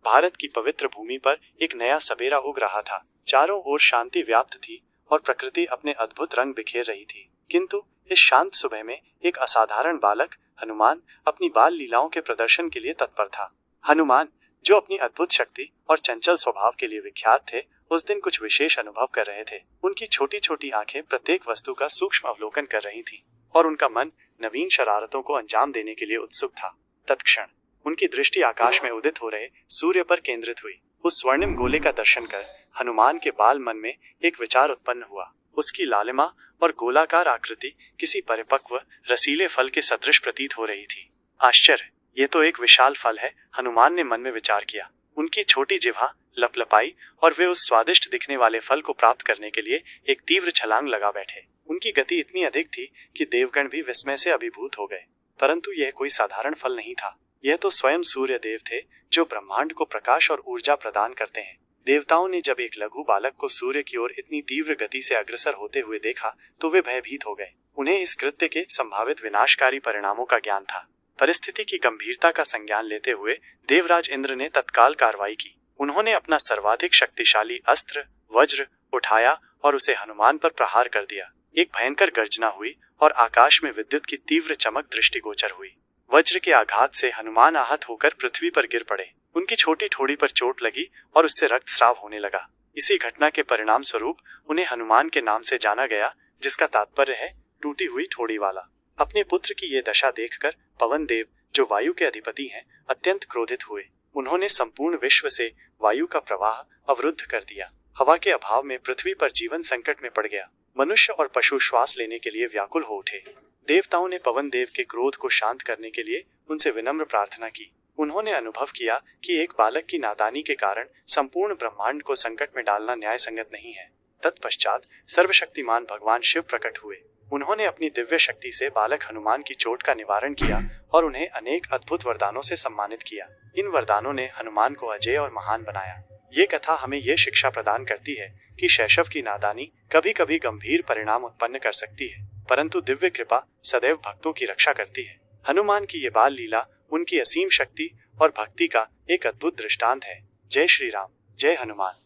भारत की पवित्र भूमि पर एक नया सवेरा उग रहा था। चारों ओर शांति व्याप्त थी और प्रकृति अपने अद्भुत रंग बिखेर रही थी। किंतु इस शांत सुबह में एक असाधारण बालक हनुमान अपनी बाल लीलाओं के प्रदर्शन के लिए तत्पर था। हनुमान, जो अपनी अद्भुत शक्ति और चंचल स्वभाव के लिए विख्यात थे, उस दिन कुछ विशेष अनुभव कर रहे थे। उनकी छोटी छोटी आंखें प्रत्येक वस्तु का सूक्ष्म अवलोकन कर रही थीं और उनका मन नवीन शरारतों को अंजाम देने के लिए उत्सुक था। तत्क्षण उनकी दृष्टि आकाश में उदित हो रहे सूर्य पर केंद्रित हुई। उस स्वर्णिम गोले का दर्शन कर हनुमान के बाल मन में एक विचार उत्पन्न हुआ। उसकी लालिमा और गोलाकार आकृति किसी परिपक्व रसीले फल के सदृश प्रतीत हो रही थी। आश्चर्य, ये तो एक विशाल फल है, हनुमान ने मन में विचार किया। उनकी छोटी जिह्वा लपलपाई और वे उस स्वादिष्ट दिखने वाले फल को प्राप्त करने के लिए एक तीव्र छलांग लगा बैठे। उनकी गति इतनी अधिक थी कि देवगण भी विस्मय से अभिभूत हो गए। परंतु यह कोई साधारण फल नहीं था। यह तो स्वयं सूर्य देव थे, जो ब्रह्मांड को प्रकाश और ऊर्जा प्रदान करते हैं। देवताओं ने जब एक लघु बालक को सूर्य की ओर इतनी तीव्र गति से अग्रसर होते हुए देखा तो वे भयभीत हो गए। उन्हें इस कृत्य के संभावित विनाशकारी परिणामों का ज्ञान था। परिस्थिति की गंभीरता का संज्ञान लेते हुए देवराज इंद्र ने तत्काल कार्रवाई की। उन्होंने अपना सर्वाधिक शक्तिशाली अस्त्र वज्र उठाया और उसे हनुमान पर प्रहार कर दिया। एक भयंकर गर्जना हुई और आकाश में विद्युत की तीव्र चमक दृष्टिगोचर हुई। वज्र के आघात से हनुमान आहत होकर पृथ्वी पर गिर पड़े। उनकी छोटी ठोड़ी पर चोट लगी और उससे रक्तस्राव होने लगा। इसी घटना के परिणाम स्वरूप उन्हें हनुमान के नाम से जाना गया, जिसका तात्पर्य है टूटी हुई ठोड़ी वाला। अपने पुत्र की ये दशा देखकर पवन देव, जो वायु के अधिपति हैं, अत्यंत क्रोधित हुए। उन्होंने संपूर्ण विश्व से वायु का प्रवाह अवरुद्ध कर दिया। हवा के अभाव में पृथ्वी पर जीवन संकट में पड़ गया। मनुष्य और पशु श्वास लेने के लिए व्याकुल हो उठे। देवताओं ने पवन देव के क्रोध को शांत करने के लिए उनसे विनम्र प्रार्थना की। उन्होंने अनुभव किया कि एक बालक की नादानी के कारण संपूर्ण ब्रह्मांड को संकट में डालना न्याय संगत नहीं है। तत्पश्चात सर्वशक्तिमान भगवान शिव प्रकट हुए। उन्होंने अपनी दिव्य शक्ति से बालक हनुमान की चोट का निवारण किया और उन्हें अनेक अद्भुत वरदानों से सम्मानित किया। इन वरदानों ने हनुमान को अजेय और महान बनाया। ये कथा हमें ये शिक्षा प्रदान करती है कि शैशव की नादानी कभी कभी गंभीर परिणाम उत्पन्न कर सकती है, परंतु दिव्य कृपा सदैव भक्तों की रक्षा करती है। हनुमान की ये बाल लीला उनकी असीम शक्ति और भक्ति का एक अद्भुत दृष्टांत है। जय श्री राम, जय हनुमान।